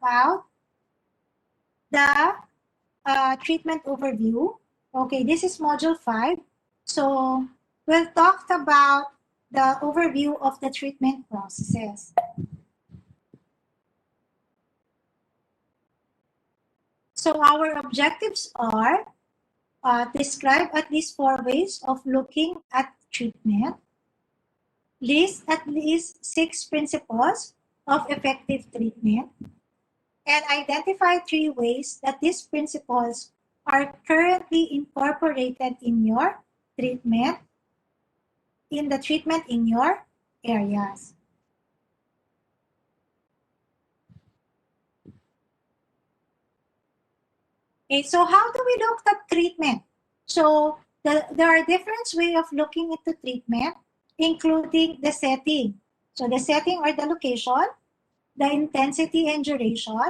about the treatment overview. Okay, this is module 5. So we'll talk about the overview of the treatment processes. So our objectives are describe at least 4 ways of looking at treatment, list at least 6 principles of effective treatment, and identify 3 ways that these principles are currently incorporated in your treatment, in the treatment in your areas. Okay, so how do we look at treatment? So there are different ways of looking into treatment, including the setting. So the setting or the location, the intensity and duration,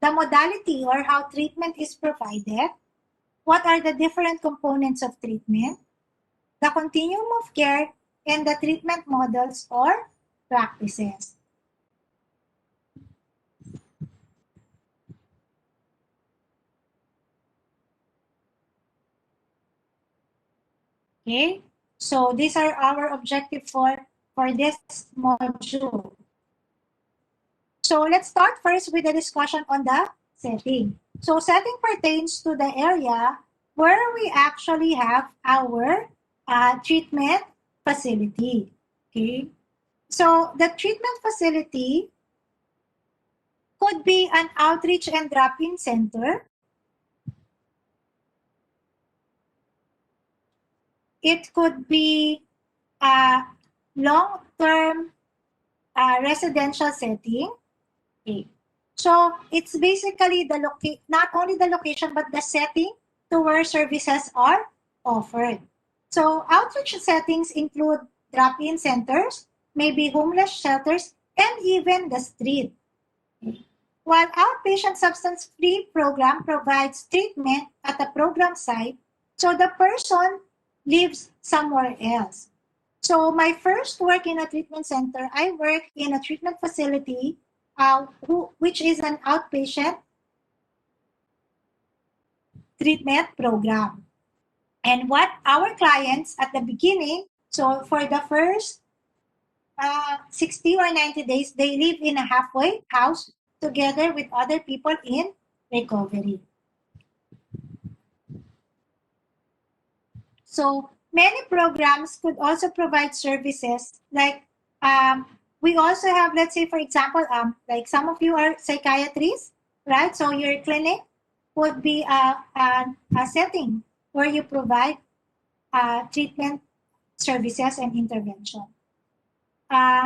the modality or how treatment is provided, what are the different components of treatment, the continuum of care, and the treatment models or practices. Okay, so these are our objectives for this module. So let's start first with the discussion on the setting. So setting pertains to the area where we actually have our treatment facility. Okay, so the treatment facility could be an outreach and drop-in center. It could be a long-term residential setting. Okay. So it's basically the not only the location but the setting to where services are offered. So outreach settings include drop-in centers, maybe homeless shelters, and even the street. Okay. While outpatient substance-free program provides treatment at the program site, so the person lives somewhere else. So my first work in a treatment center, I work in a treatment facility, which is an outpatient treatment program. And what our clients at the beginning, so for the first 60 or 90 days, they live in a halfway house together with other people in recovery. So many programs could also provide services like we also have, let's say, for example, like some of you are psychiatrists, right? So your clinic would be a setting where you provide treatment services and intervention.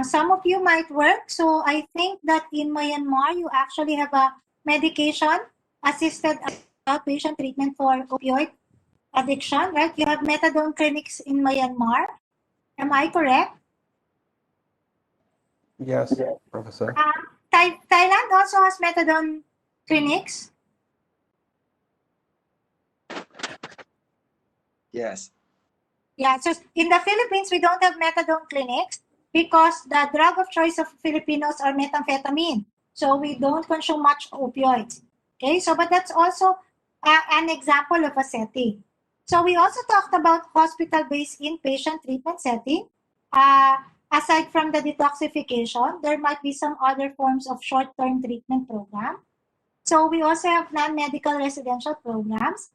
Some of you might work. So I think that in Myanmar, you actually have a medication-assisted outpatient treatment for opioid addiction, right? You have methadone clinics in Myanmar. Am I correct? Yes, Professor. Thailand also has methadone clinics. Yes. Yeah, so in the Philippines, we don't have methadone clinics because the drug of choice of Filipinos are methamphetamine. So we don't consume much opioids. Okay, so but that's also an example of a setting. So we also talked about hospital-based inpatient treatment setting. Aside from the detoxification, there might be some other forms of short-term treatment program. So we also have non-medical residential programs.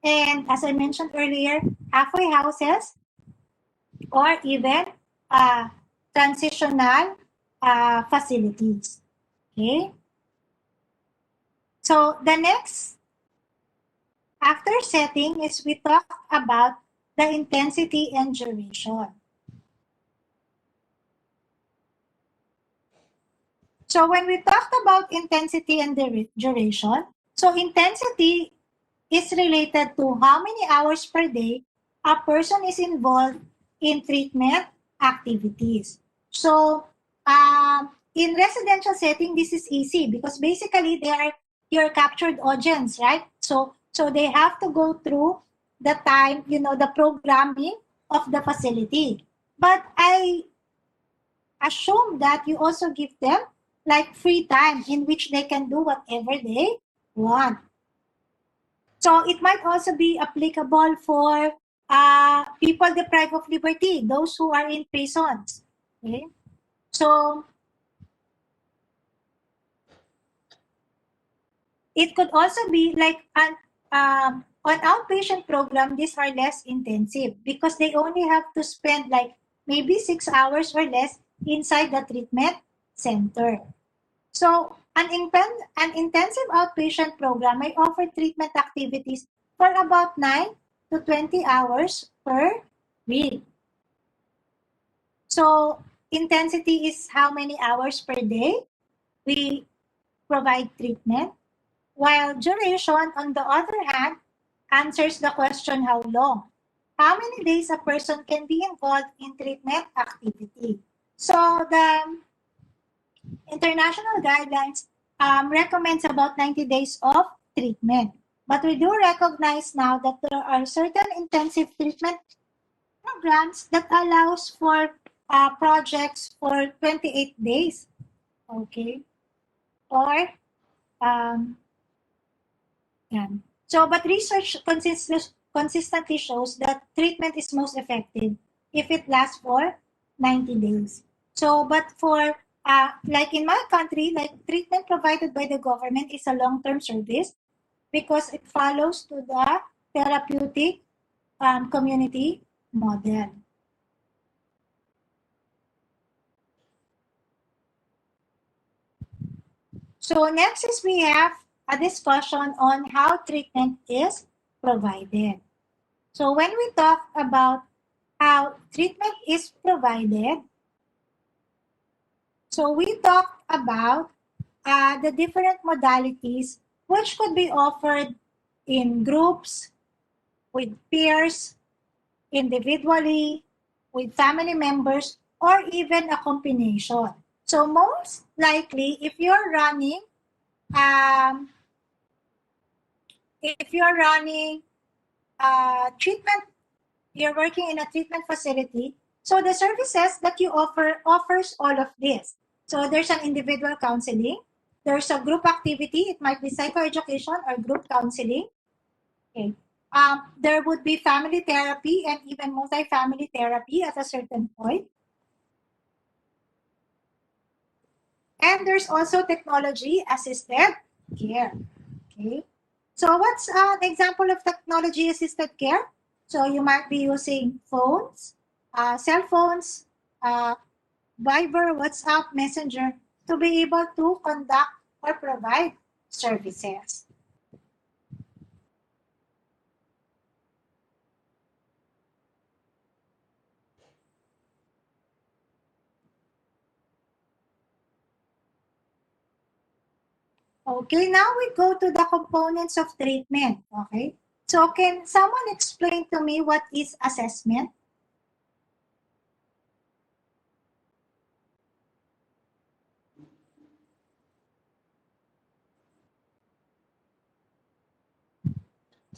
And as I mentioned earlier, halfway houses or even transitional facilities. Okay. So the next, after setting, is we talk about the intensity and duration. So when we talked about intensity and duration, so intensity is related to how many hours per day a person is involved in treatment activities. So in residential setting, this is easy because basically they are your captured audience, right? So they have to go through the time, the programming of the facility. But I assume that you also give them like free time in which they can do whatever they want. So it might also be applicable for people deprived of liberty, those who are in prisons. Okay? So it could also be like on outpatient program, these are less intensive because they only have to spend like maybe 6 hours or less inside the treatment center. So an intensive outpatient program may offer treatment activities for about 9 to 20 hours per week. So intensity is how many hours per day we provide treatment, while duration, on the other hand, answers the question how long. How many days a person can be involved in treatment activity. So the international guidelines recommends about 90 days of treatment. But we do recognize now that there are certain intensive treatment programs that allows for projects for 28 days. Okay. Or, yeah. So, but research consistently shows that treatment is most effective if it lasts for 90 days. So, but for like in my country, like treatment provided by the government is a long-term service because it follows to the therapeutic community model. So next is we have a discussion on how treatment is provided. So when we talk about how treatment is provided, so we talk about the different modalities which could be offered in groups, with peers, individually, with family members, or even a combination. So most likely, if you're running um, treatment, you're working in a treatment facility, so the services that you offer offers all of this. So there's an individual counseling, there's a group activity, it might be psychoeducation or group counseling. Okay. There would be family therapy and even multi-family therapy at a certain point. And there's also technology assisted care. Okay. So what's an example of technology assisted care? So you might be using phones, cell phones, Viber, WhatsApp, Messenger to be able to conduct or provide services. Okay, now we go to the components of treatment. Okay, so can someone explain to me what is assessment?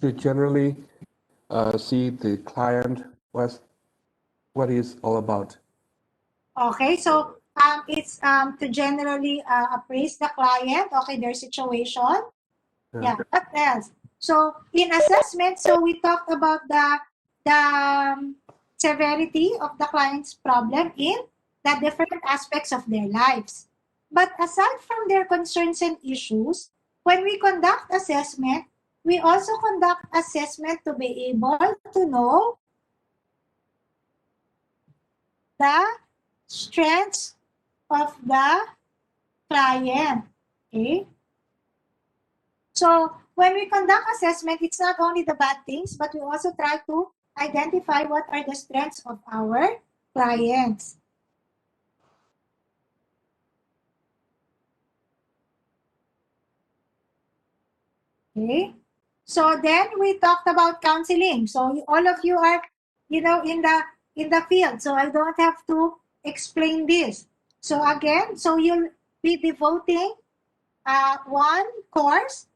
To generally see the client what is all about. Okay, so it's to generally appraise the client, okay, their situation. Yeah, what else? So in assessment, so we talked about the severity of the client's problem in the different aspects of their lives. But aside from their concerns and issues, when we conduct assessment, we also conduct assessment to be able to know the strengths of the client. Okay? So when we conduct assessment, it's not only the bad things, but we also try to identify what are the strengths of our clients. Okay. So then we talked about counseling. So all of you are, in the field. So I don't have to explain this. So again, so you'll be devoting one course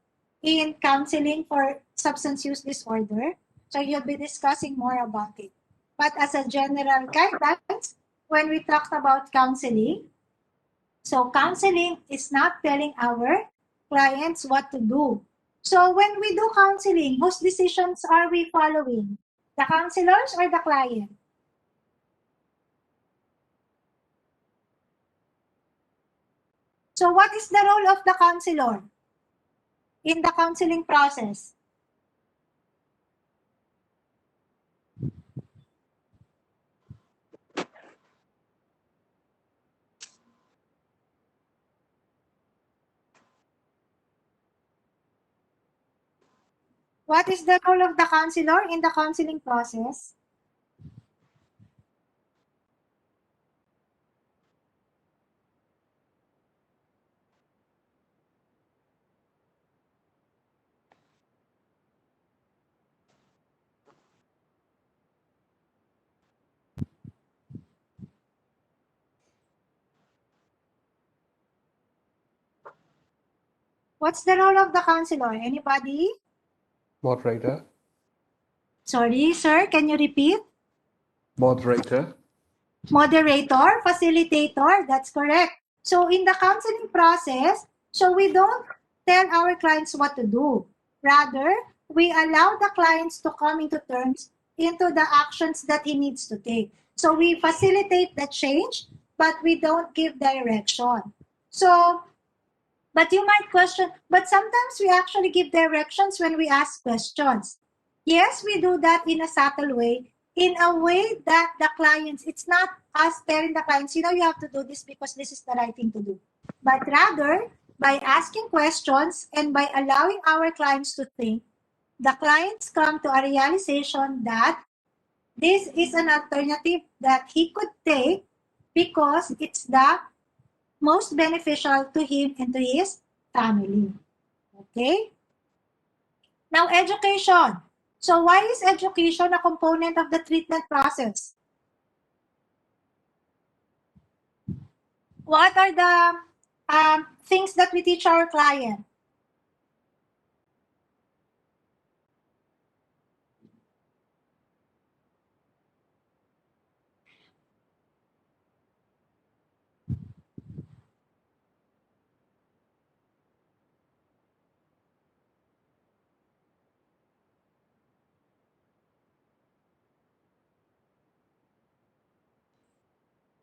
in counseling for substance use disorder. So you'll be discussing more about it. But as a general guidelines, when we talked about counseling, So counseling is not telling our clients what to do. So when we do counseling, whose decisions are we following? The counselors or the client? So what is the role of the counselor in the counseling process? What is the role of the counselor in the counseling process? What's the role of the counselor? Anybody? Moderator. Sorry, sir, can you repeat? Moderator. Moderator, facilitator, that's correct. So in the counseling process, so we don't tell our clients what to do. Rather, we allow the clients to come into terms into the actions that he needs to take. So we facilitate the change, but we don't give direction. So, but you might question, but sometimes we actually give directions when we ask questions. Yes, we do that in a subtle way, in a way that the clients, it's not us telling the clients, you have to do this because this is the right thing to do. But rather, by asking questions and by allowing our clients to think, the clients come to a realization that this is an alternative that he could take because it's the most beneficial to him and to his family. Okay? Now, education. So why is education a component of the treatment process? What are the things that we teach our client?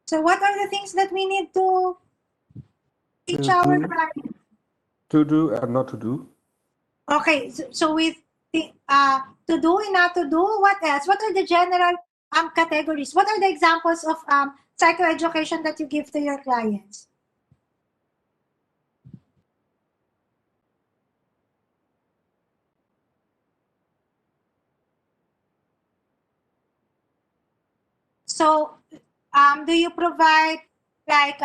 So what are the things that we need to teach our client? To do and not to do. Okay, so with to do and not to do, what else? What are the general categories? What are the examples of psychoeducation that you give to your clients? So, do you provide like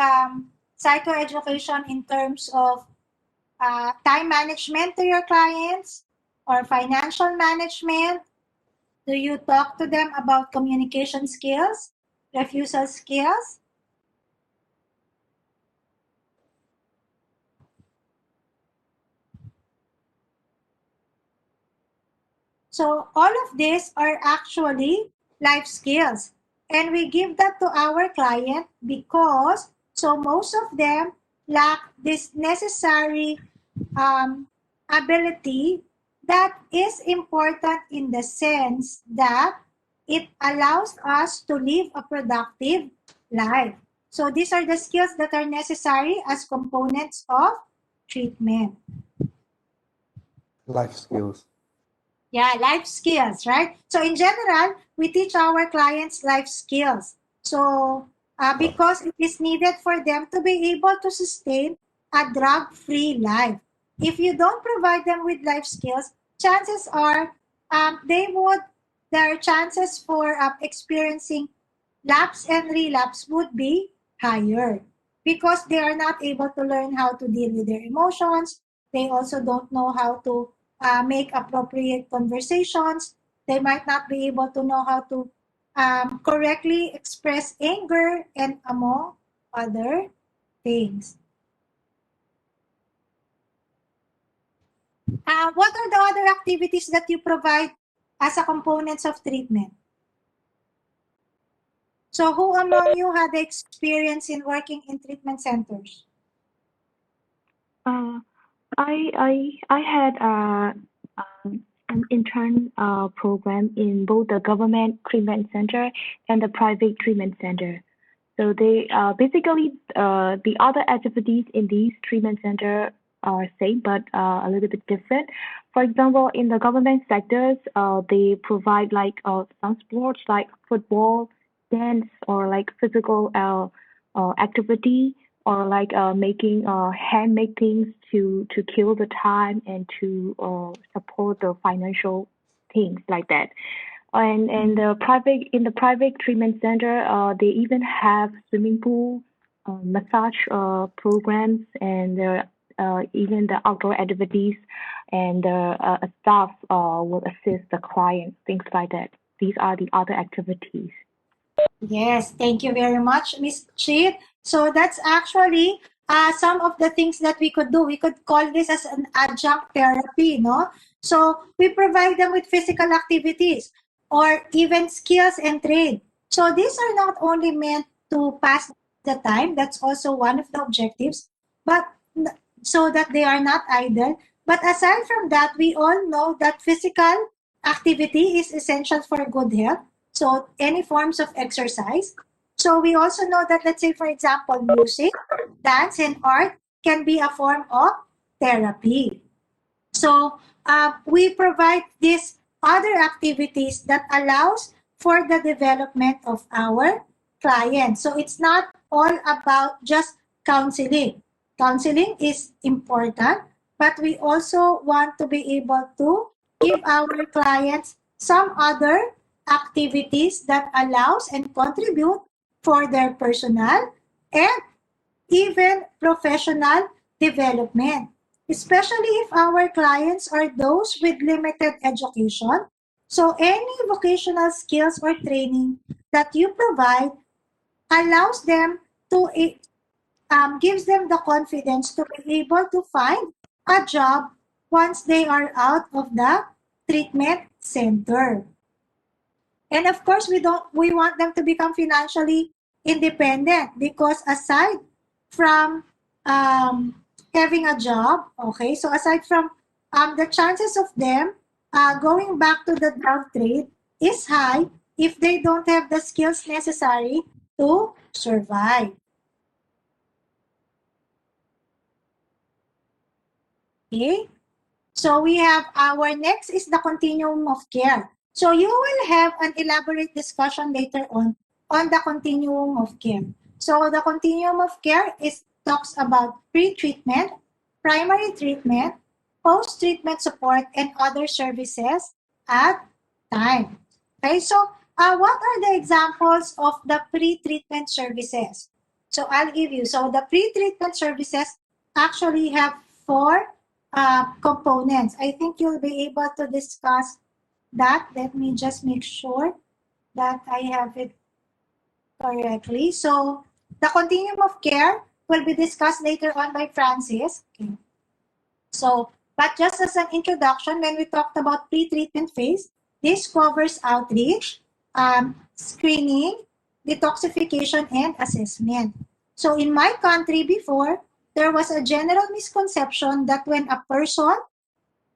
psychoeducation in terms of time management to your clients or financial management? Do you talk to them about communication skills, refusal skills? So all of these are actually life skills. And we give that to our client because so most of them lack this necessary ability that is important in the sense that it allows us to live a productive life. So these are the skills that are necessary as components of treatment. Life skills. Yeah, life skills, right? So in general, we teach our clients life skills. So because it is needed for them to be able to sustain a drug-free life. If you don't provide them with life skills, chances are their chances for experiencing lapse and relapse would be higher because they are not able to learn how to deal with their emotions. They also don't know how to make appropriate conversations. They might not be able to know how to correctly express anger and among other things. What are the other activities that you provide as a components of treatment? So who among you had the experience in working in treatment centers? Uh, I had an intern program in both the government treatment center and the private treatment center. So they basically the other activities in these treatment center are same but a little bit different. For example, in the government sectors, they provide like some sports like football, dance, or like physical activity, or like making handmade things to kill the time and to support the financial things like that. And the private in the private treatment center, they even have swimming pool, massage programs, and even the outdoor activities, and a staff will assist the client, things like that. These are the other activities. Yes, thank you very much, Miss Chit. So that's actually some of the things that we could do. We could call this as an adjunct therapy, no? So we provide them with physical activities or even skills and trade. So these are not only meant to pass the time, that's also one of the objectives, but so that they are not idle. But aside from that, we all know that physical activity is essential for good health. So any forms of exercise. So we also know that, let's say, for example, music, dance, and art can be a form of therapy. So we provide these other activities that allows for the development of our clients. So it's not all about just counseling. Counseling is important, but we also want to be able to give our clients some other activities that allows and contribute for their personal and even professional development, especially if our clients are those with limited education. So any vocational skills or training that you provide allows them to gives them the confidence to be able to find a job once they are out of the treatment center. And of course, we want them to become financially independent because aside from having a job, okay, so aside from the chances of them going back to the drug trade is high if they don't have the skills necessary to survive. Okay, so we have our next is the continuum of care. So you will have an elaborate discussion later on the continuum of care. So the continuum of care is talks about pre-treatment, primary treatment, post-treatment support, and other services at time. Okay, so what are the examples of the pre-treatment services? So I'll give you. So the pre-treatment services actually have four components. I think you'll be able to discuss that. Let me just make sure that I have it correctly. So the continuum of care will be discussed later on by Francis. Okay. So, but just as an introduction, when we talked about pre-treatment phase, this covers outreach, screening, detoxification, and assessment. So in my country before, there was a general misconception that when a person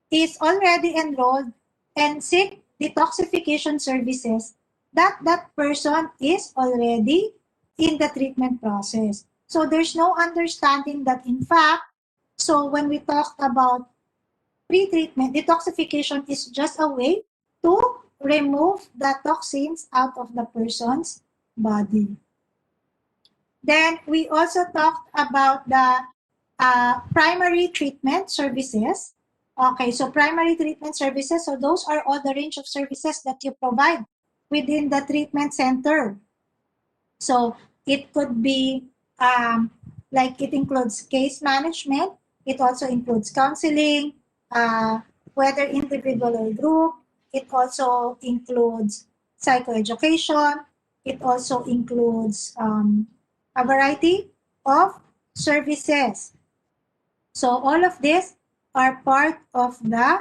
is already enrolled and seek detoxification services, that person is already in the treatment process. So there's no understanding that in fact, so when we talk about pre-treatment, detoxification is just a way to remove the toxins out of the person's body. Then we also talked about the primary treatment services. Okay, so primary treatment services, so those are all the range of services that you provide within the treatment center. So it could be like it includes case management, it also includes counseling, whether individual or group, it also includes psychoeducation, it also includes a variety of services. So all of these are part of the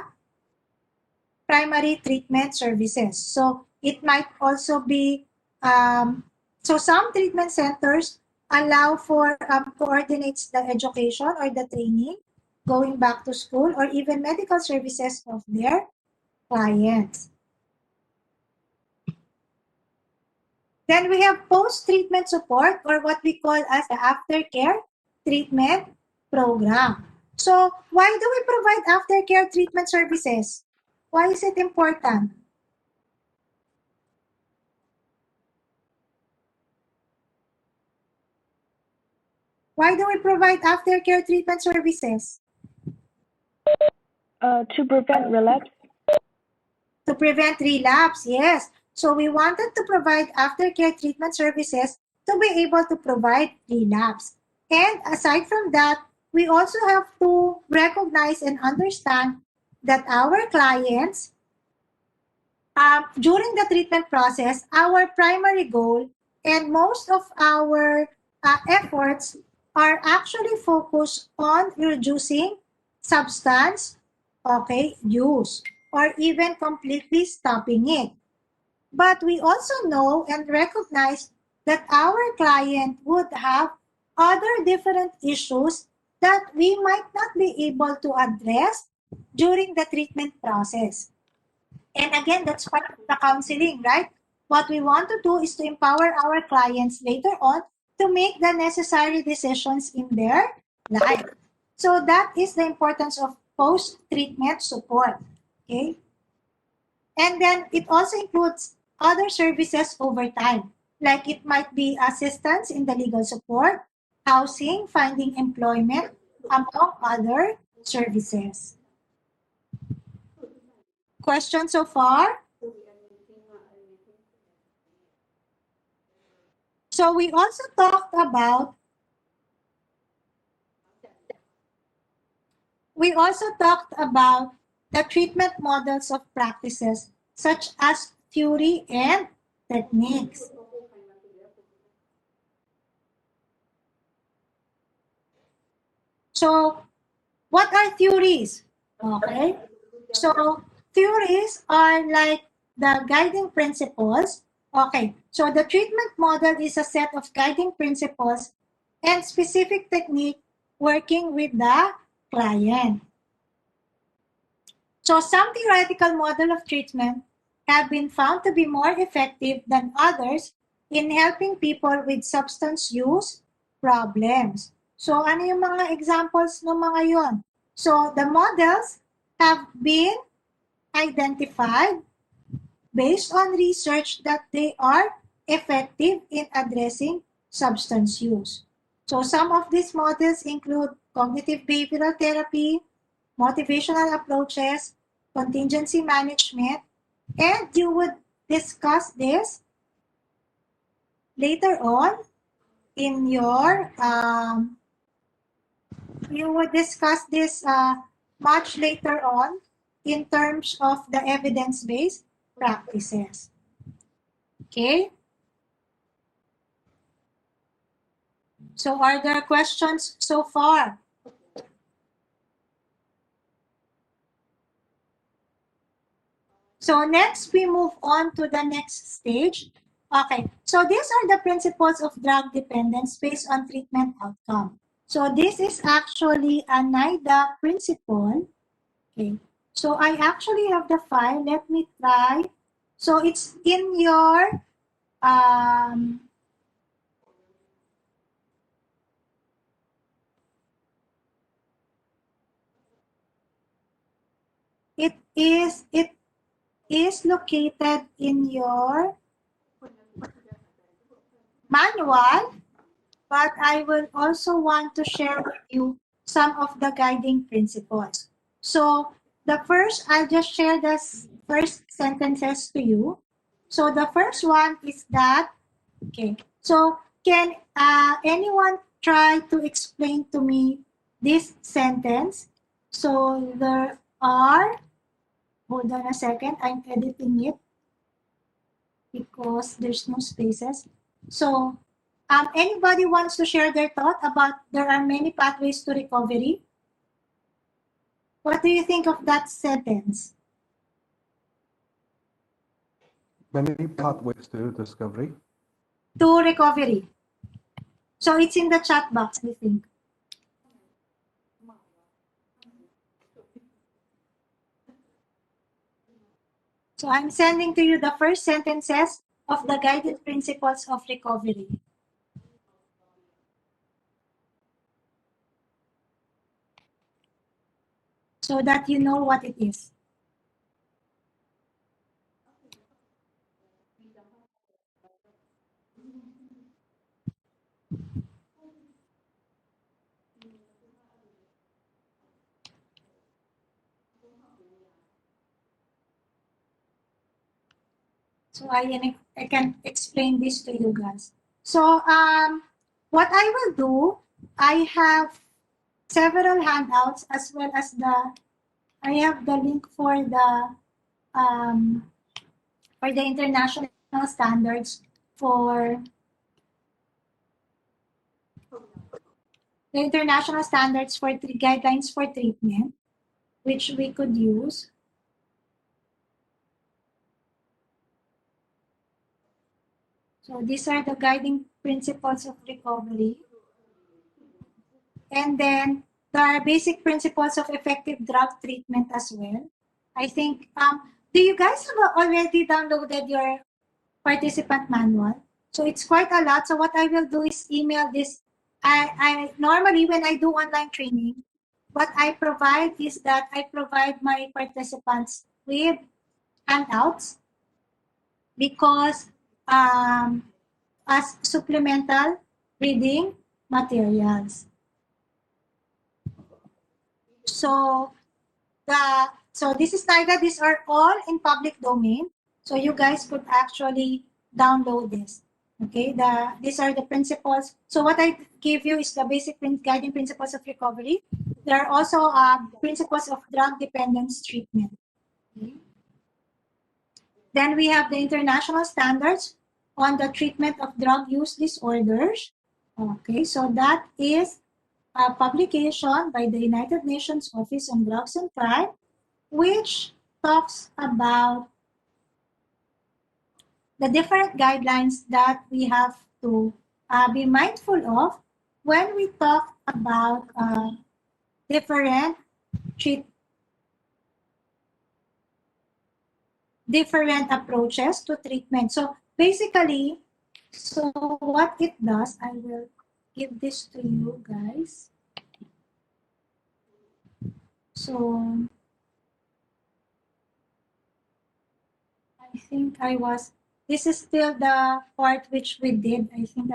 primary treatment services. So it might also be, so some treatment centers allow for coordinates the education or the training going back to school, or even medical services of their clients. Then we have post-treatment support, or what we call as the aftercare treatment program. So why do we provide aftercare treatment services? Why is it important? Why do we provide aftercare treatment services? To prevent relapse. To prevent relapse, yes. So we wanted to provide aftercare treatment services to be able to provide relapse. And aside from that, we also have to recognize and understand that our clients, during the treatment process, our primary goal and most of our efforts are actually focused on reducing substance, use, or even completely stopping it. But we also know and recognize that our client would have other different issues that we might not be able to address during the treatment process. And again, that's part of the counseling, right? What we want to do is to empower our clients later on to make the necessary decisions in their life. So that is the importance of post-treatment support. Okay? And then it also includes other services over time, like it might be assistance in the legal support, housing, finding employment, among other services. Questions so far? So we also talked about the treatment models of practices such as theory and techniques. So what are theories? Okay. So theories are like the guiding principles. Okay. So the treatment model is a set of guiding principles and specific technique working with the client. So some theoretical model of treatment have been found to be more effective than others in helping people with substance use problems. So ano yung mga examples ng mga yon? So the models have been identified based on research that they are effective in addressing substance use. So some of these models include cognitive behavioral therapy, motivational approaches, contingency management, and you would discuss this later on in your, much later on in terms of the evidence-based practices. Okay? So are there questions so far? So next, we move on to the next stage. Okay, so these are the principles of drug dependence based on treatment outcome. So this is actually a NIDA principle. Okay, so I actually have the file. Let me try. So it's in your it is located in your manual, but I will also want to share with you some of the guiding principles. So I'll just share the first sentences to you. So the first one is that, okay, so can anyone try to explain to me this sentence? So there are, hold on a second, I'm editing it because there's no spaces. So anybody wants to share their thought about there are many pathways to recovery? What do you think of that sentence? Many pathways to discovery. To recovery. So it's in the chat box, I think. So I'm sending to you the first sentences of the guiding principles of recovery. So that you know what it is. So I can explain this to you guys. So what I will do, I have several handouts as well as I have the link for the international standards for guidelines for treatment, which we could use. So these are the guiding principles of recovery. And then there are basic principles of effective drug treatment as well. I think, do you guys have already downloaded your participant manual? So it's quite a lot. So what I will do is email this. I normally, when I do online training, what I provide is that I provide my participants with handouts because as supplemental reading materials. So this is NIDA. These are all in public domain. So you guys could actually download this. Okay, these are the principles. So what I give you is the basic guiding principles of recovery. There are also principles of drug dependence treatment. Okay. Then we have the international standards on the treatment of drug use disorders. Okay, so that is a publication by the United Nations Office on Drugs and Crime, which talks about the different guidelines that we have to be mindful of when we talk about different approaches to treatment. So basically, so what it does, I will give this to you guys. So I think this is still the part which we did. I think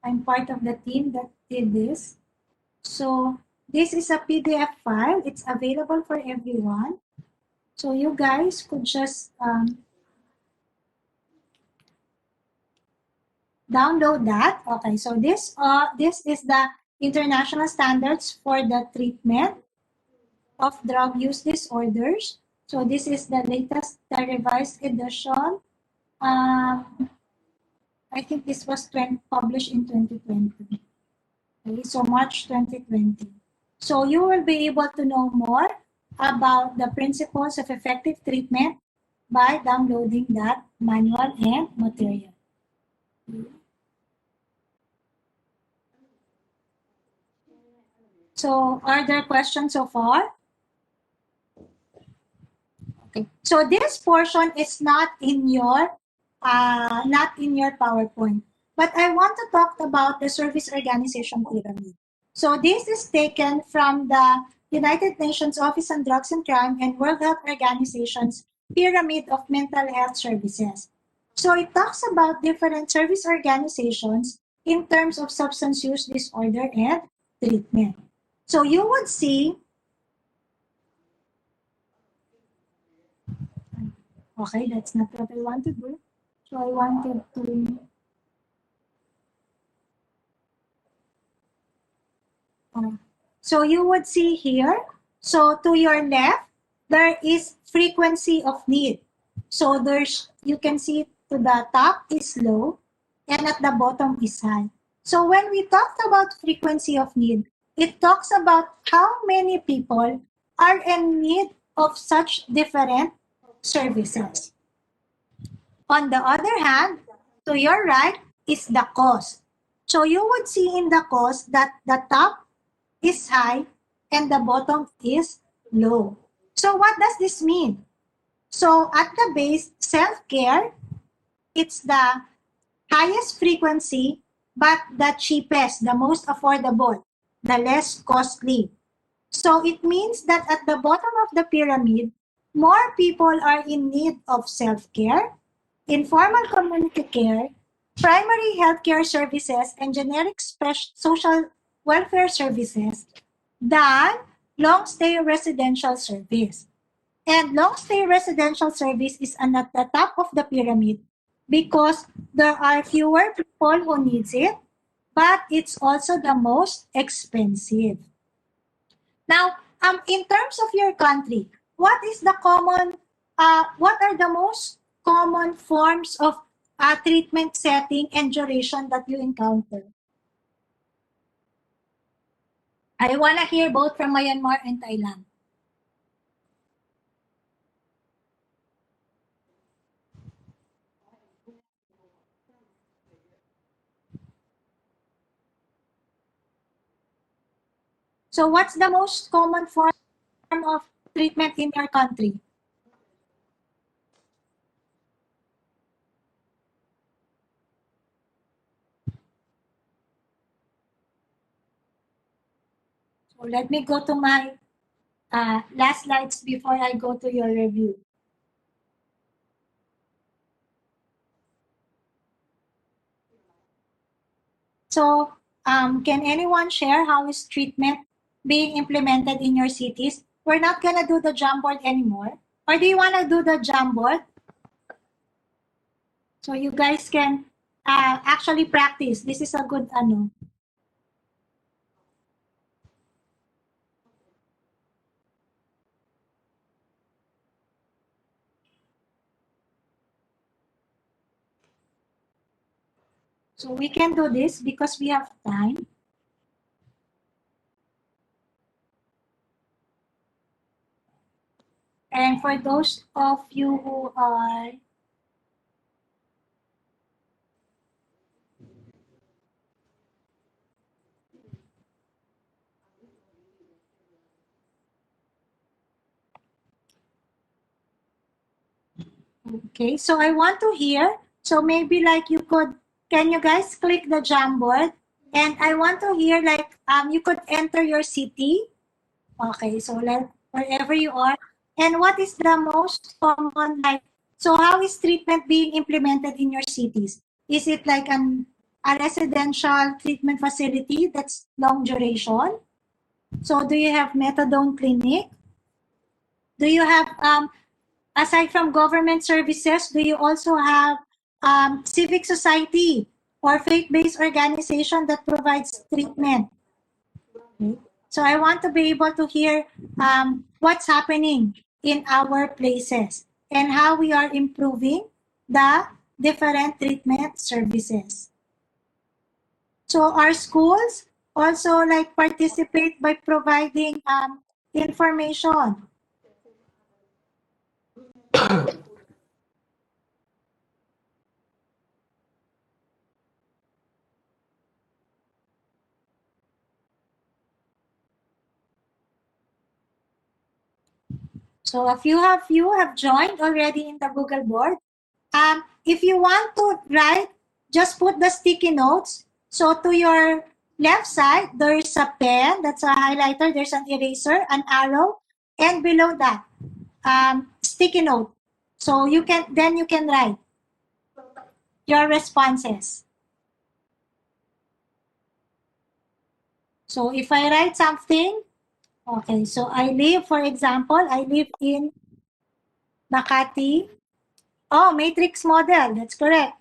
I'm part of the team that did this. So this is a PDF file. It's available for everyone. So you guys could just download that. Okay, so this is the international standards for the treatment of drug use disorders. So this is the latest, the revised edition. I think this was published in 2020. Okay, so March 2020. So you will be able to know more about the principles of effective treatment by downloading that manual and material. So are there questions so far? Okay. So this portion is not in your PowerPoint, but I want to talk about the service organization pyramid. So this is taken from the United Nations Office on Drugs and Crime and World Health Organization's Pyramid of Mental Health Services. So it talks about different service organizations in terms of substance use disorder and treatment. So you would see, okay, that's not what I want to do. So I wanted to, so you would see here, so to your left, there is frequency of need. So you can see to the top is low and at the bottom is high. So when we talked about frequency of need, it talks about how many people are in need of such different services. On the other hand, to your right is the cost. So you would see in the cost that the top is high and the bottom is low. So what does this mean? So at the base, self-care, it's the highest frequency, but the cheapest, the most affordable, the less costly. So it means that at the bottom of the pyramid, more people are in need of self-care, informal community care, primary healthcare services, and generic social welfare services than long-stay residential service. And long-stay residential service is at the top of the pyramid because there are fewer people who needs it, but it's also the most expensive. Now, in terms of your country, what are the most common forms of treatment setting and duration that you encounter? I want to hear both from Myanmar and Thailand. So what's the most common form of treatment in your country? So let me go to my last slides before I go to your review. So can anyone share how is treatment being implemented in your cities? We're not gonna do the Jamboard anymore. Or do you wanna do the Jamboard? So you guys can actually practice. This is a good ano. So we can do this because we have time. And for those of you who are okay, so I want to hear. So maybe like can you guys click the Jamboard? And I want to hear like you could enter your city. Okay, so like wherever you are. And what is the most common like? So how is treatment being implemented in your cities? Is it like a residential treatment facility that's long duration? So do you have methadone clinic? Do you have aside from government services, do you also have civic society or faith-based organization that provides treatment? Okay. So I want to be able to hear what's happening in our places and how we are improving the different treatment services. So our schools also like participate by providing information. So if you have joined already in the Google board, if you want to write, just put the sticky notes. So to your left side, there's a pen, that's a highlighter, there's an eraser, an arrow, and below that, sticky note. So you can write your responses. So if I write something, okay, so I live, for example, I live in Makati. Oh, matrix model, that's correct.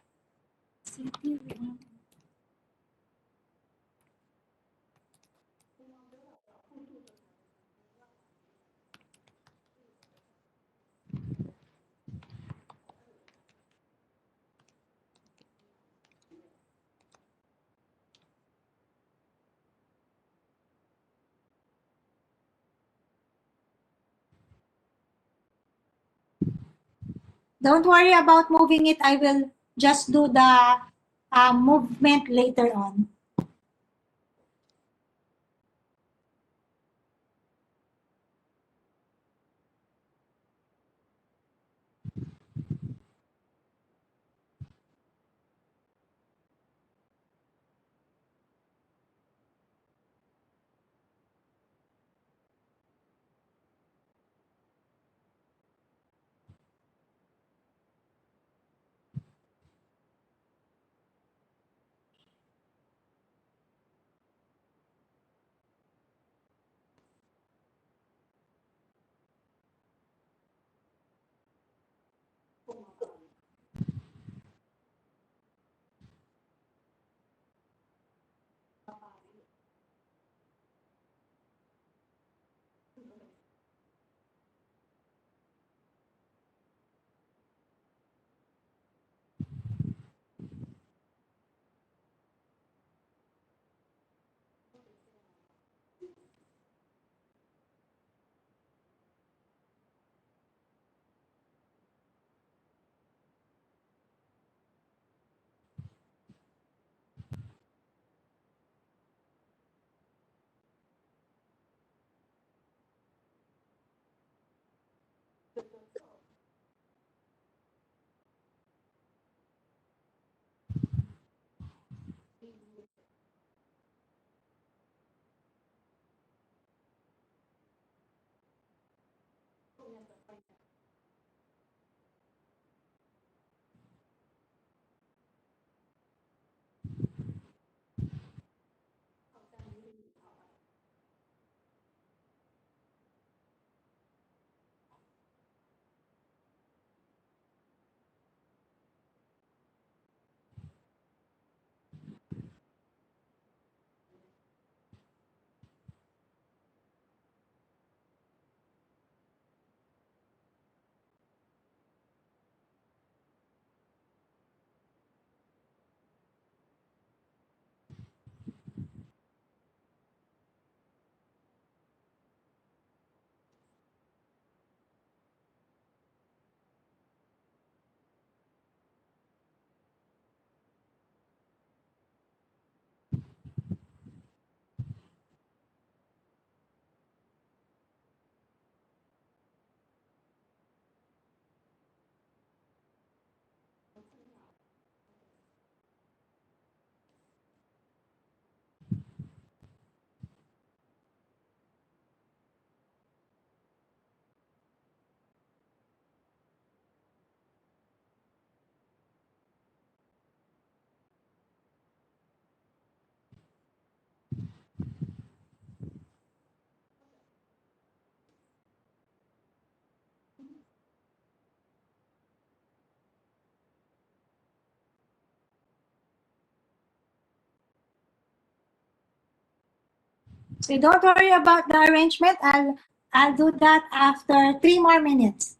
Don't worry about moving it. I will just do the movement later on. So don't worry about the arrangement. I'll do that after 3 more minutes.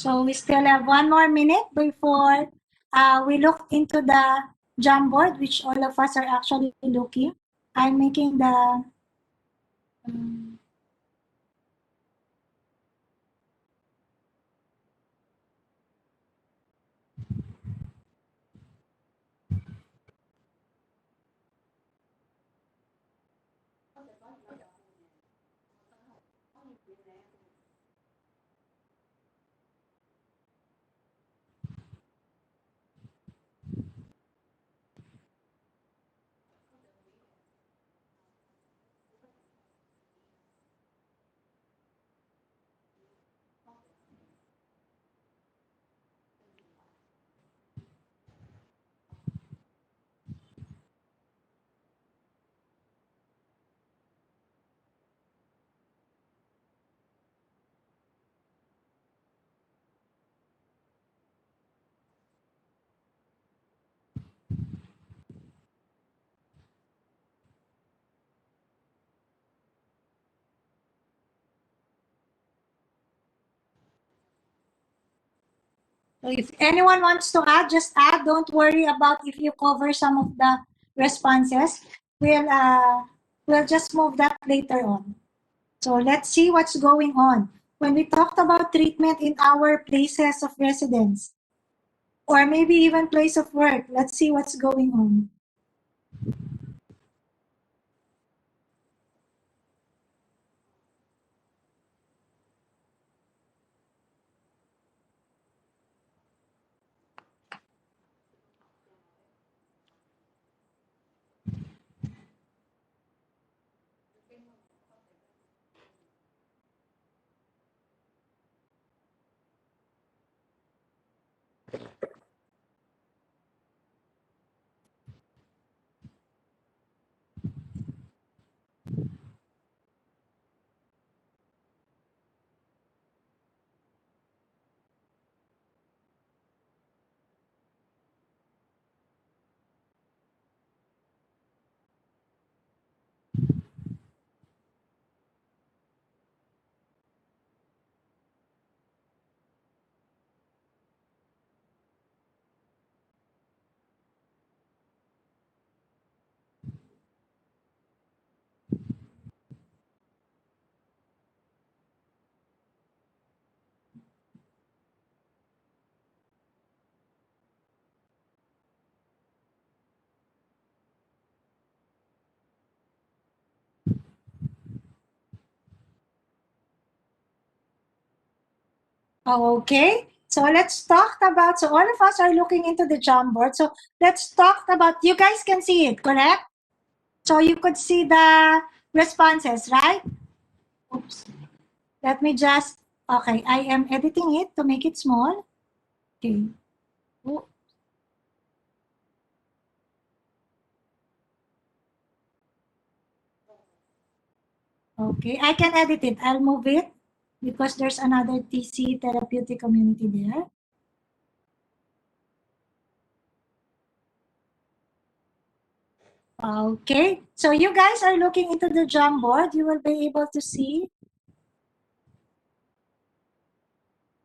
So we still have 1 more minute before we look into the Jamboard, which all of us are actually looking. I'm making the So if anyone wants to add, just add. Don't worry about if you cover some of the responses. We'll just move that later on. So let's see what's going on. When we talked about treatment in our places of residence, or maybe even place of work. Let's see what's going on. Okay, so let's talk about, so all of us are looking into the Jamboard. So let's talk about, you guys can see it, correct? So you could see the responses, right? Oops. Let me just, okay, I am editing it to make it small. Okay. Oh. Okay, I can edit it. I'll move it because there's another TC therapeutic community there. Okay, so you guys are looking into the Jamboard. You will be able to see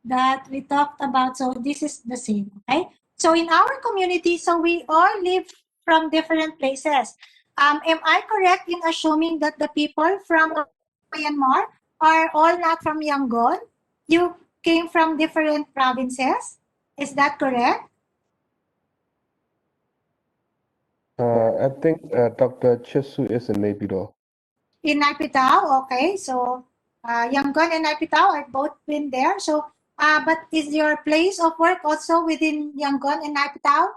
that we talked about. So this is the same, okay? So in our community, so we all live from different places. Am I correct in assuming that the people from Myanmar are all not from Yangon? You came from different provinces? Is that correct? I think Dr. Chesu is in Naypyidaw. In Naypyidaw, okay. So Yangon and Naypyidaw are both been there. So, but is your place of work also within Yangon and Naypyidaw?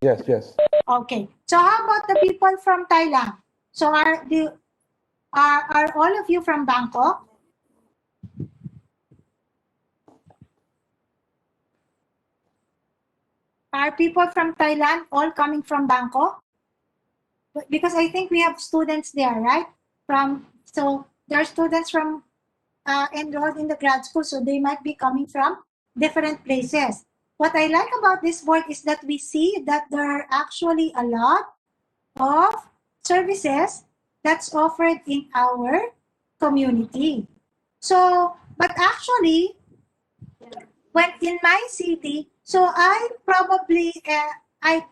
Yes, yes. Okay. So how about the people from Thailand? So are all of you from Bangkok? Are people from Thailand all coming from Bangkok? Because I think we have students there, right? So there are students from enrolled in the grad school, so they might be coming from different places. What I like about this board is that we see that there are actually a lot of services that's offered in our community. So, but actually, when in my city, so I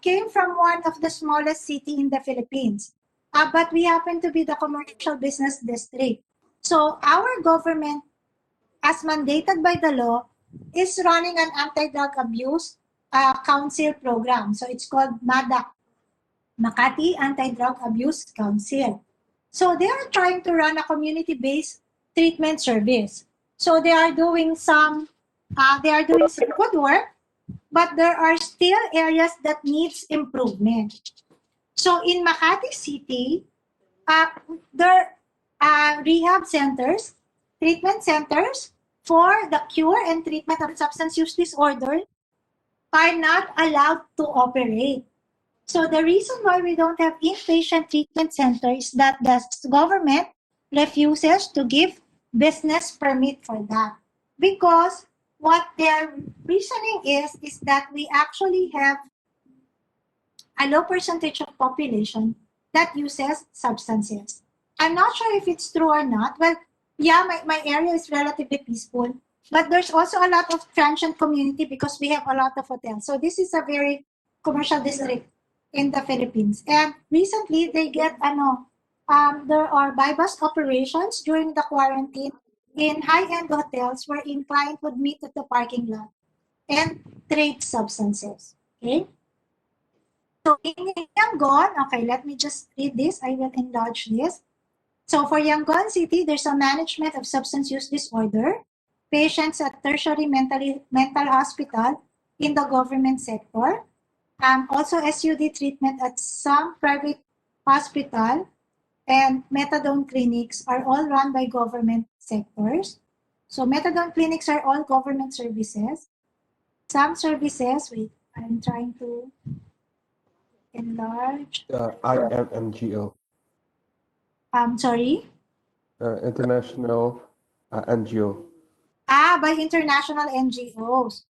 came from one of the smallest city in the Philippines, but we happen to be the commercial business district. So our government, as mandated by the law, is running an anti-drug abuse council program. So it's called MADAC, Makati Anti-Drug Abuse Council. So they are trying to run a community-based treatment service. So they are doing some good work, but there are still areas that needs improvement. So in Makati City, there are rehab centers, treatment centers for the cure and treatment of substance use disorder are not allowed to operate. So the reason why we don't have inpatient treatment center is that the government refuses to give business permit for that. Because what their reasoning is that we actually have a low percentage of population that uses substances. I'm not sure if it's true or not. Well, yeah, my area is relatively peaceful, but there's also a lot of transient community because we have a lot of hotels. So this is a very commercial district in the Philippines. And recently, there are buy-bust operations during the quarantine in high-end hotels wherein client would meet at the parking lot. And trade substances. Okay. So in Yangon, okay, let me just read this. I will enlarge this. So for Yangon City, there's a management of substance use disorder, patients at tertiary mental hospital in the government sector, also SUD treatment at some private hospital, and methadone clinics are all run by government sectors. So methadone clinics are all government services. Some services, wait, I'm trying to enlarge. IMNGO, Sorry. international NGO. By international NGOs.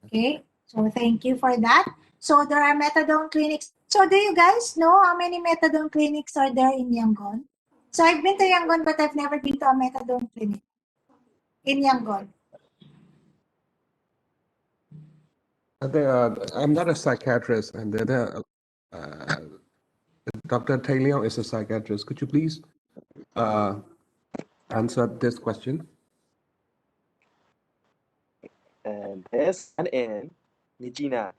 Okay, so thank you for that. So there are methadone clinics. So do you guys know how many methadone clinics are there in Yangon? So I've been to Yangon, but I've never been to a methadone clinic in Yangon. I think I'm not a psychiatrist, and Dr. Taylor is a psychiatrist. Could you please answer this question? And there's an in Nijina,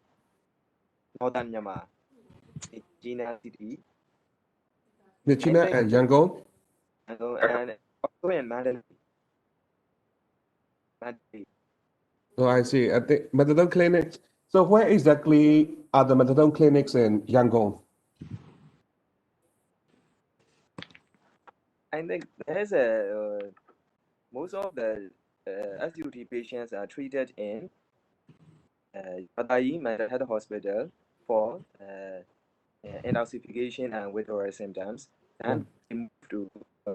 Northern Myanmar, Nijina City, Nichina think- and Yangon? and also in Mandalay. Oh, I see. I think methadone clinics. So where exactly are the methadone clinics in Yangon? I think there's most of the SUD patients are treated in Padai Mental Health Hospital for intensification and withdrawal symptoms, and they move to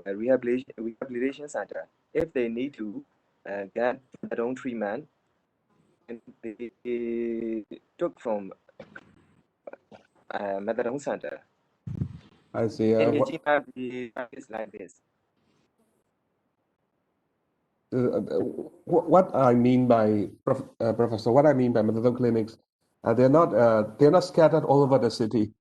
a rehabilitation center if they need to get their own treatment. And they took from methadone center. I see. In Nigeria, we practice like this. What I mean by Professor, what I mean by methadone clinics, they're not scattered all over the city.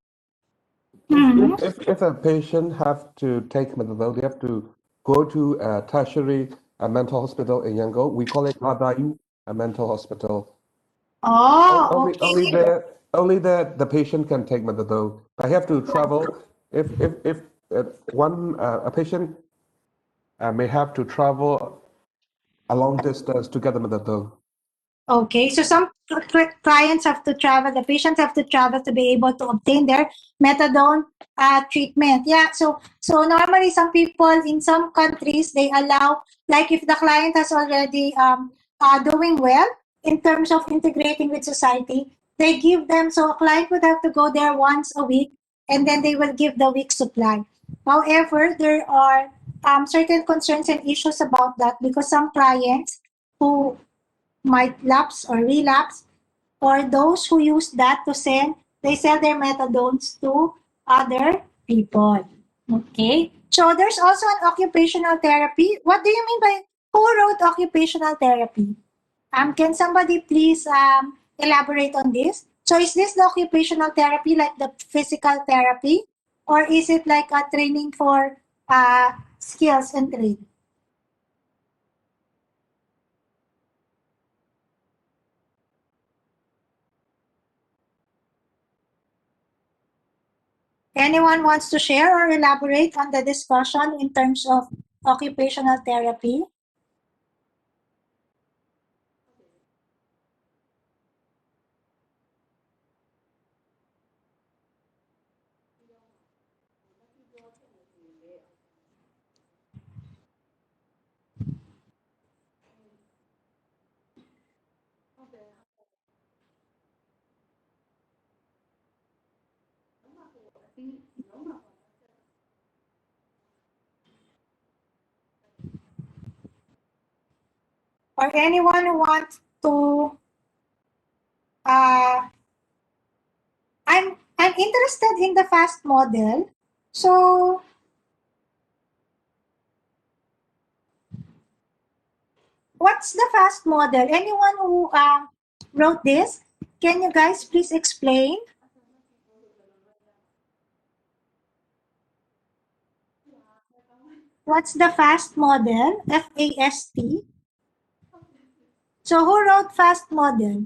If a patient have to take methadone, they have to go to a tertiary mental hospital in Yangon. We call it Radai, a mental hospital. Oh, okay. Only there the patient can take methadone. I have to travel. If a patient may have to travel a long distance to get the methadone. Okay, so some clients have to travel, the patients have to travel to be able to obtain their methadone treatment. Yeah, so normally some people in some countries, they allow, like if the client has already doing well in terms of integrating with society, they give them, so a client would have to go there once a week and then they will give the week supply. However, there are certain concerns and issues about that because some clients who might lapse or relapse, or those who use that to sell, they sell their methadones to other people. Okay, so there's also an occupational therapy. What do you mean by, who wrote occupational therapy? Can somebody please elaborate on this? So is this the occupational therapy like the physical therapy, or is it like a training for skills and trade? Anyone wants to share or elaborate on the discussion in terms of occupational therapy? Or anyone who wants to I'm interested in the FAST model. So what's the FAST model? Anyone who wrote this? Can you guys please explain? What's the FAST model? FAST. So who wrote FAST model?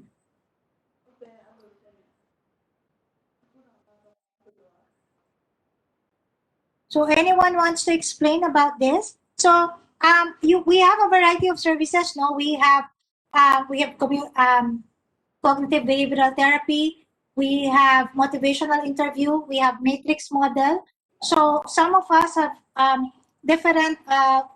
So anyone wants to explain about this? So we have a variety of services. No, we have cognitive behavioral therapy. We have motivational interview. We have matrix model. So some of us have different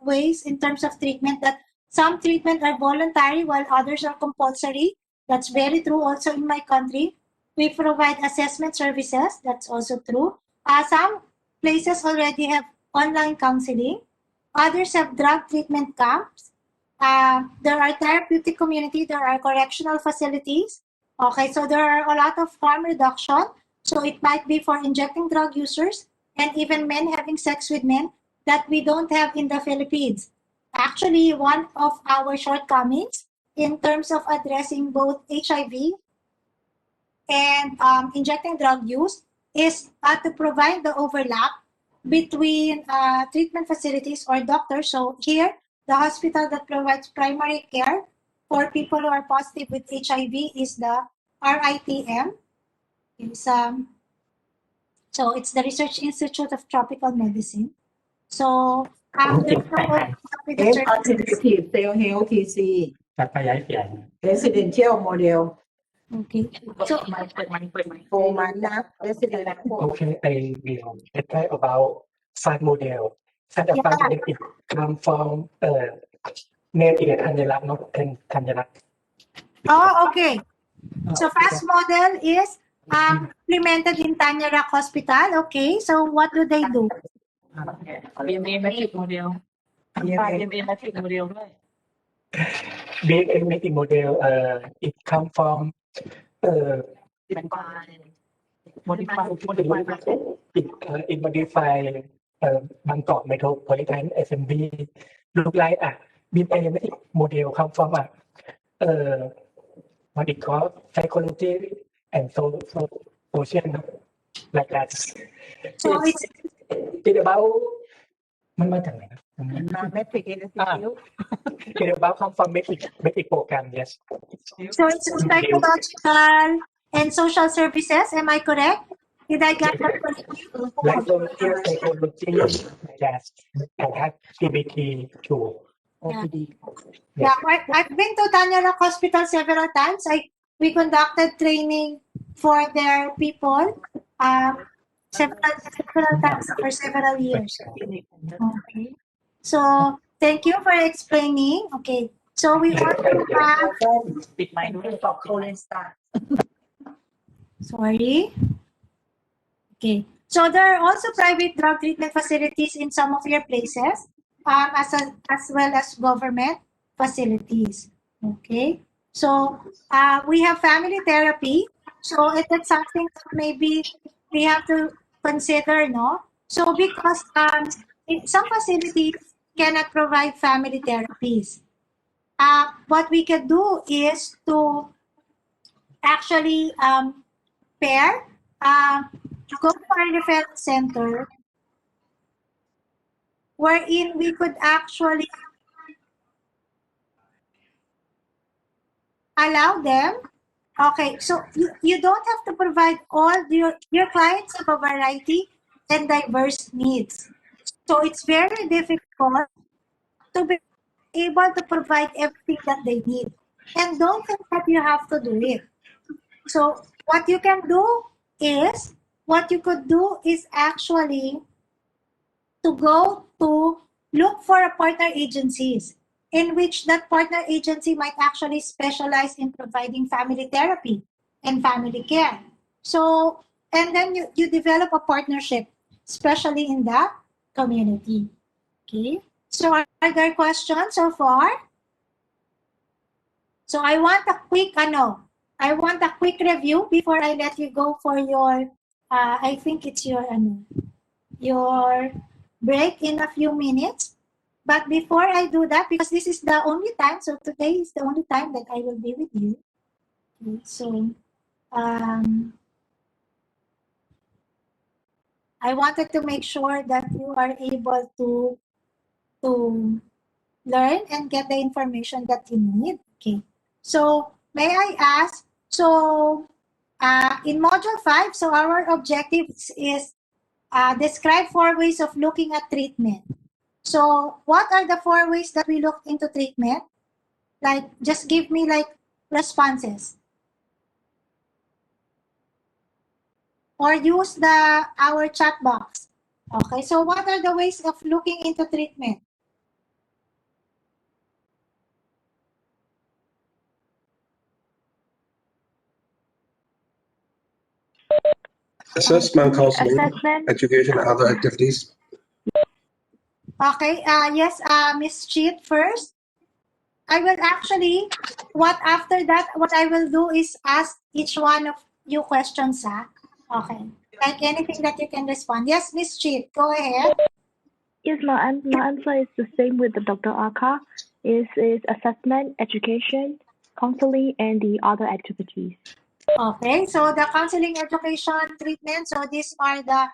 ways in terms of treatment. That some treatment are voluntary while others are compulsory. That's very true also in my country. We provide assessment services. That's also true. Some places already have online counseling. Others have drug treatment camps. There are therapeutic community. There are correctional facilities. Okay, so there are a lot of harm reduction. So it might be for injecting drug users and even men having sex with men that we don't have in the Philippines. Actually, one of our shortcomings in terms of addressing both HIV and injecting drug use is to provide the overlap between treatment facilities or doctors. So here, the hospital that provides primary care for people who are positive with HIV is the RITM. So it's the Research Institute of Tropical Medicine. So there's no overlap with the services. Alternative Cell Health TC การขยายเสียง Residential Model Okay. So 4 months นะ Resident Okay, I will explain about five model. Such a five model come from name is Thanyalak, not Thanyalak. okay. So fast model is implemented in Tanyara Hospital. Okay. So what do they do? BMA Matrix Model BMA Matrix Model ด้วย BMA model, it come from modify it modify Bangkok Metropolitan Assembly look like BMA model come from what it called psychology and social like that. So It's about มันมาจากไหนนะ Matrix Institute It's about come from metric program, yes. So it's psychological and social services. Am I correct? Did I get that correctly? Like volunteer psychology, yes, and have CBT too. OPD Yeah, I've been to Tanyara Hospital several times. We conducted training for their people several times for several years. Okay. So thank you for explaining. Okay. So we want to have ปิดไมค์ด้วย Stop Cholestar sorry. Okay. So there are also private drug treatment facilities in some of your places, as well as government facilities. Okay. So we have family therapy. So that's something that maybe we have to consider, no? So because some facilities cannot provide family therapies. What we can do is to actually pair, go for a referral center wherein we could actually allow them. Okay, so you don't have to provide all your clients have a variety and diverse needs. So it's very difficult to be able to provide everything that they need. And don't think that you have to do it. So what you could do is actually to go to look for a partner agencies in which that partner agency might actually specialize in providing family therapy and family care. So, and then you develop a partnership, especially in the community. Okay. So are there questions so far? So I want a quick review before I let you go for your, I think it's your break in a few minutes. But before I do that, because this is the only time, so today is the only time that I will be with you. Okay, so I wanted to make sure that you are able to learn and get the information that you need. Okay. So may I ask, so in module 5, so our objective is describe 4 ways of looking at treatment. So what are the 4 ways that we look into treatment? Like, just give me like responses. Or use our chat box. Okay, so what are the ways of looking into treatment? Assessment, counseling, Assessment. education, and other activities. Okay, yes, Miss Cheat first. I will actually, after that, what I will do is ask each one of you questions, Okay. Like anything that you can respond. Yes, Miss Cheat, go ahead. Yes, my answer is the same with the Dr. Aka. Is assessment, education, counseling, and the other activities. Okay, so the counseling, education, treatment. So these are the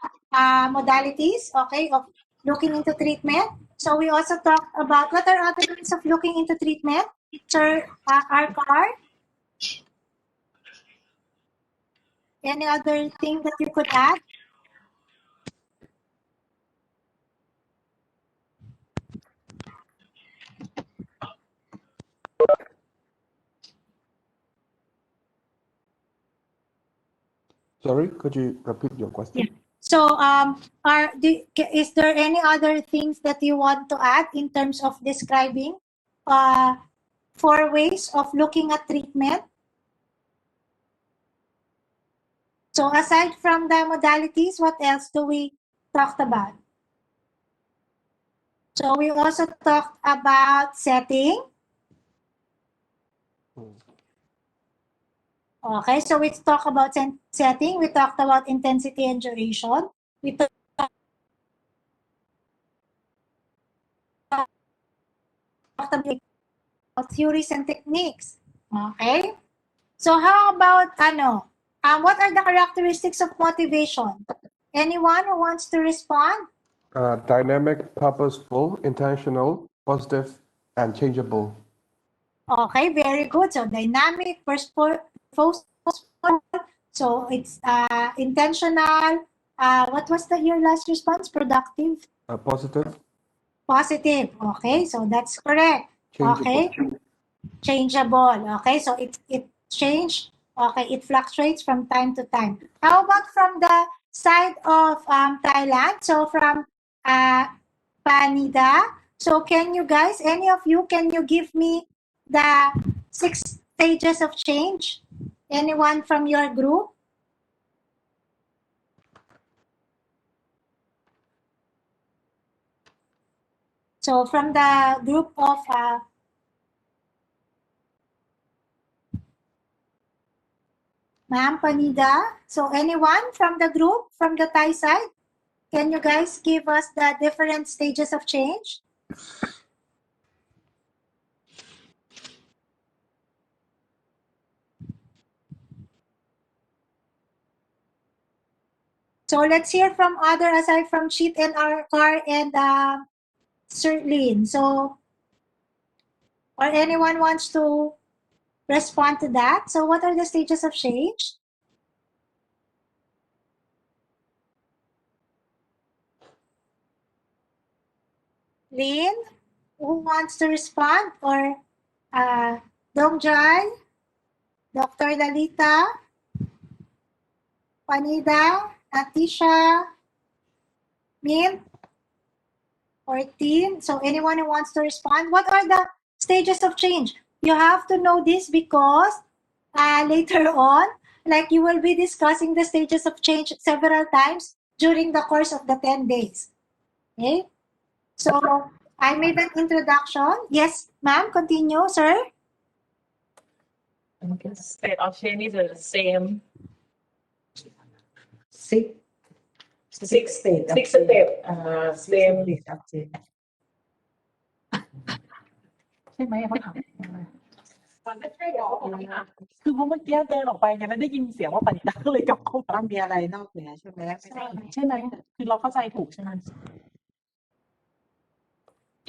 modalities, okay, of looking into treatment. So we also talked about what are other ways of looking into treatment. Sir, Arcar, any other thing that you could add? Sorry, could you repeat your question? Yeah. So, is there any other things that you want to add in terms of describing 4 ways of looking at treatment? So, aside from the modalities, what else do we talk about? So, we also talked about setting. Okay, so we talk about setting. We talked about intensity and duration. We talked about theories and techniques. Okay? So how about what are the characteristics of motivation? Anyone who wants to respond? Dynamic, purposeful, intentional, positive, and changeable. Okay, very good. So dynamic, purposeful. So it's intentional. What was your last response? Productive? Positive, Positive. Okay, so that's correct. changeable. Okay. Changeable. Okay, so it change. Okay, it fluctuates from time to time. How about from the side of Thailand? So from Panida. So can you guys, any of you, can you give me the 6 stages of change? Anyone from your group? So from the group of Ma'am Panida. So anyone from the group, from the Thai side? Can you guys give us the different stages of change? So let's hear from other aside from Cheat and Arcar and Sir Lin. So, or anyone wants to respond to that? So what are the stages of change? Lin, who wants to respond? Or Dongjai, Dr. Lalita, Panida, Atisha, Min, or Tin? So anyone who wants to respond? What are the stages of change? You have to know this because later on, like you will be discussing the stages of change several times during the course of the 10 days. Okay? So I made an introduction. Yes, ma'am, continue, sir. I guess state of change is the same. Six Six state. six step. Same. ใช่ไหมเขาถามคือเพราะเมื่อกี้เดินออกไปไงแล้วได้ยินเสียงว่าปณิตาก็เลยกลับเข้ามา ต้องมีอะไรนอกเหนือใช่ไหม ใช่ไหมคือเราเข้าใจถูกใช่ไหม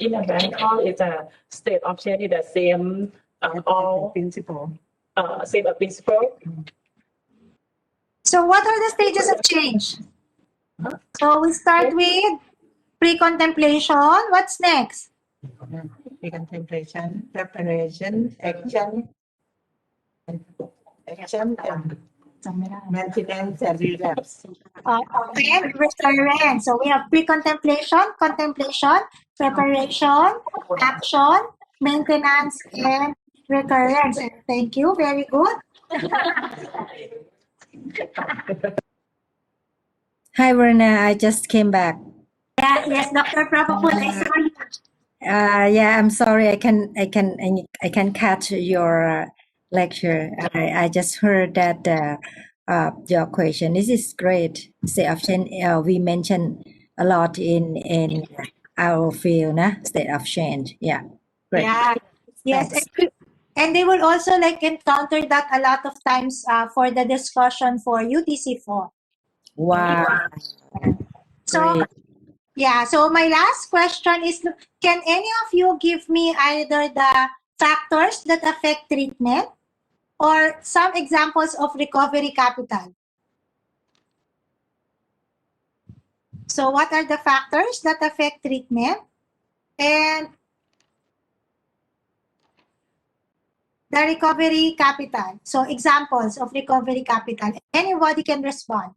In a Bangkok, it's a state of change is the same. All principle same principle. So what are the stages of change? So we start with pre-contemplation. What's next? Contemplation, preparation, action, and maintenance and relapse. And recurrence. So we have pre-contemplation, contemplation, preparation, action, maintenance, and recurrence. Thank you. Very good. Hi, Verna. I just came back. Yeah, yes, Dr. Prabhupul, I saw you. Yeah, I'm sorry. I can catch your lecture. I just heard that your question. This is great. State of change. We mentioned a lot in our field, state of change. Yeah, great. Yeah. Yes. Thanks. And they will also like encounter that a lot of times for the discussion for UTC4. Wow. So, Great. yeah. So my last question is, can any of you give me either the factors that affect treatment or some examples of recovery capital? So what are the factors that affect treatment and the recovery capital? So examples of recovery capital. Anybody can respond.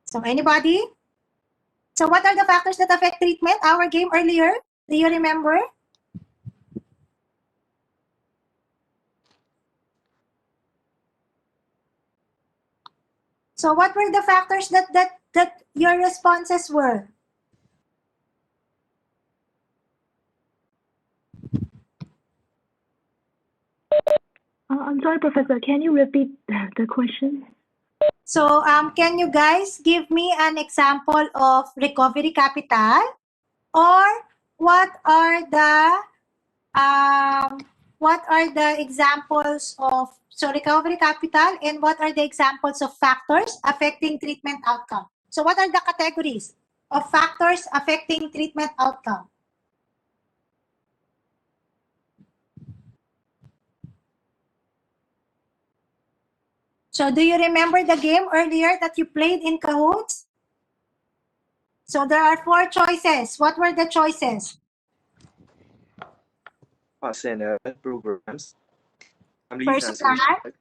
So anybody? So what are the factors that affect treatment? Our game earlier, do you remember? So what were the factors that your responses were? I'm sorry, Professor. Can you repeat the question? So can you guys give me an example of recovery capital, or what are the examples of recovery capital, and what are the examples of factors affecting treatment outcome? So what are the categories of factors affecting treatment outcome? So do you remember the game earlier that you played in Kahoots? So there are 4 choices. What were the choices? Personal programs, family Personal, transition,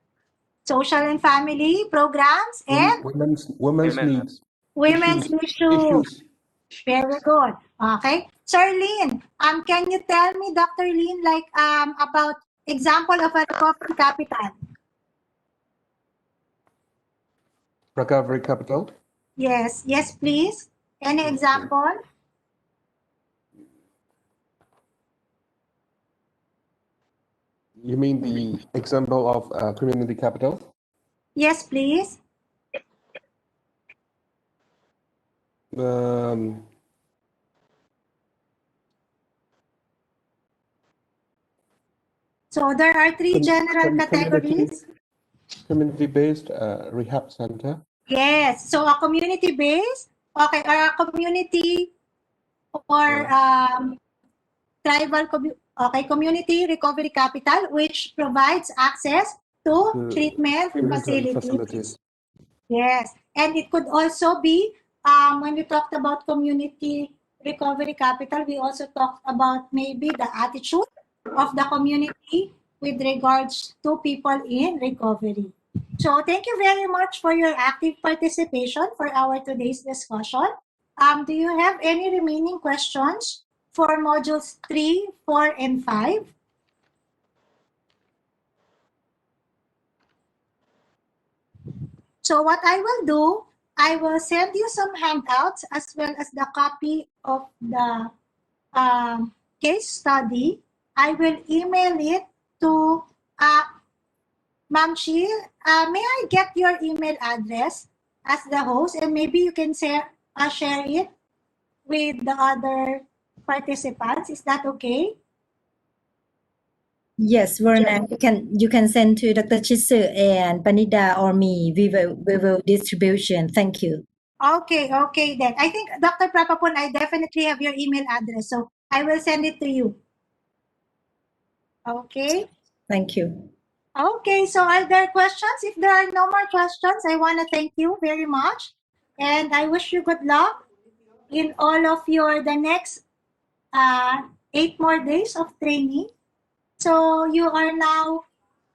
social and family programs, and Women's women, needs. women's issues. Very good. Okay. Sir Lin, can you tell me, Dr. Lin, like about example of a recovery capital? Recovery capital. Yes, yes, please. Any example? You mean the example of community capital? Yes, please. So there are 3 general categories. Community-based rehab center. Yes. So a community-based, okay, or a community or tribal community recovery capital, which provides access to treatment facilities. Yes. And it could also be, when we talked about community recovery capital, we also talked about maybe the attitude of the community with regards to people in recovery. So thank you very much for your active participation for our today's discussion. Do you have any remaining questions for modules 3, 4, and 5? So what I will do, I will send you some handouts as well as the copy of the case study. I will email it to Ma'am Shi. May I get your email address as the host, and maybe you can share it with the other participants. Is that okay? Yes, Verna, you can send to Dr. Chisu and Panida or me. We will distribution. Thank you. Okay then. I think Dr. Prapapun, I definitely have your email address. So I will send it to you. Okay. Thank you. Okay, so are there questions? If there are no more questions, I want to thank you very much. And I wish you good luck in all of the next 8 more days of training. So you are now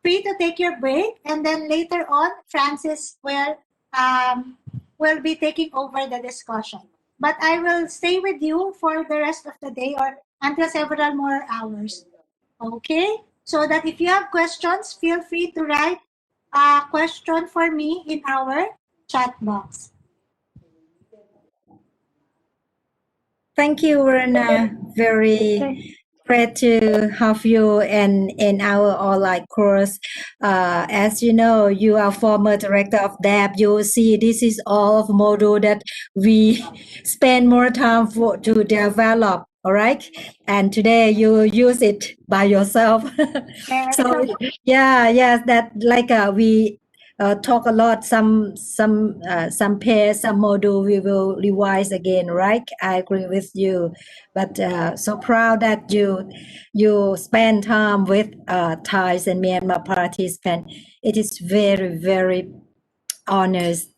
free to take your break, and then later on, Francis will be taking over the discussion. But I will stay with you for the rest of the day or until several more hours. Okay? So that if you have questions, feel free to write a question for me in our chat box. Thank you, Verna. Very great to have you in our online course. As you know, you are former director of DAP. You see, this is all of module that we spend more time to develop. All right, and today you use it by yourself. So yes, that like we talk a lot. Some pairs, some module we will revise again. Right, I agree with you. But so proud that you spend time with Thais and Myanmar participants. It is very honors.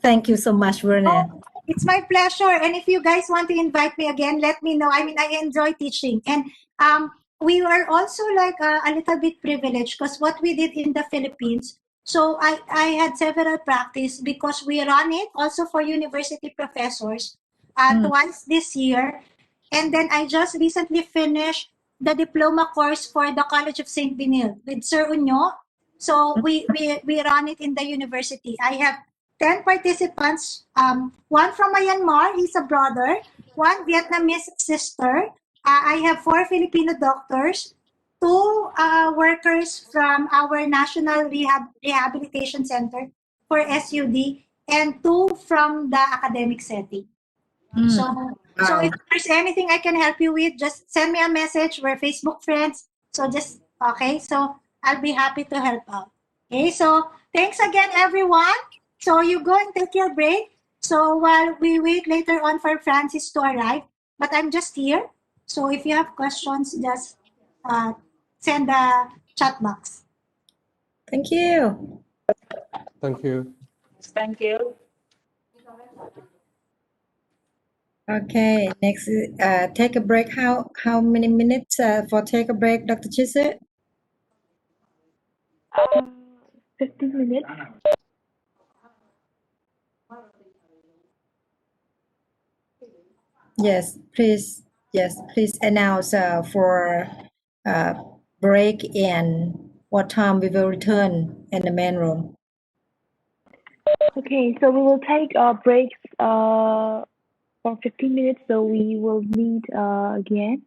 Thank you so much, Verna. Oh, it's my pleasure. And if you guys want to invite me again, let me know. I mean, I enjoy teaching. And we were also like a little bit privileged because what we did in the Philippines, so I had several practice because we run it also for university professors twice this year. And then I just recently finished the diploma course for the College of St. Benil with Sir Unyo. So we run it in the university. I have 10 participants, one from Myanmar, he's a brother, one Vietnamese sister. I have 4 Filipino doctors, 2 workers from our National Rehabilitation Center for SUD, and 2 from the academic setting. So if there's anything I can help you with, just send me a message. We're Facebook friends. So so I'll be happy to help out. Okay, so thanks again, everyone. So you go and take your break. So while we wait later on for Francis to arrive, but I'm just here. So if you have questions, just send the chat box. Thank you. Thank you. Thank you. Okay, next, take a break. How many minutes for take a break, Dr. Chisu? 15 minutes. Yes, please. Yes, please announce for break and what time we will return in the main room. Okay, so we will take a break for 15 minutes. So we will meet again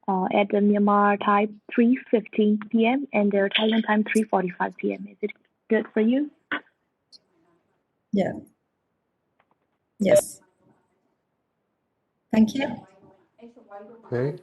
at the Myanmar time 3:15 p.m. and the Thailand time 3:45 p.m. Is it good for you? Yeah. Yes. Thank you. Okay.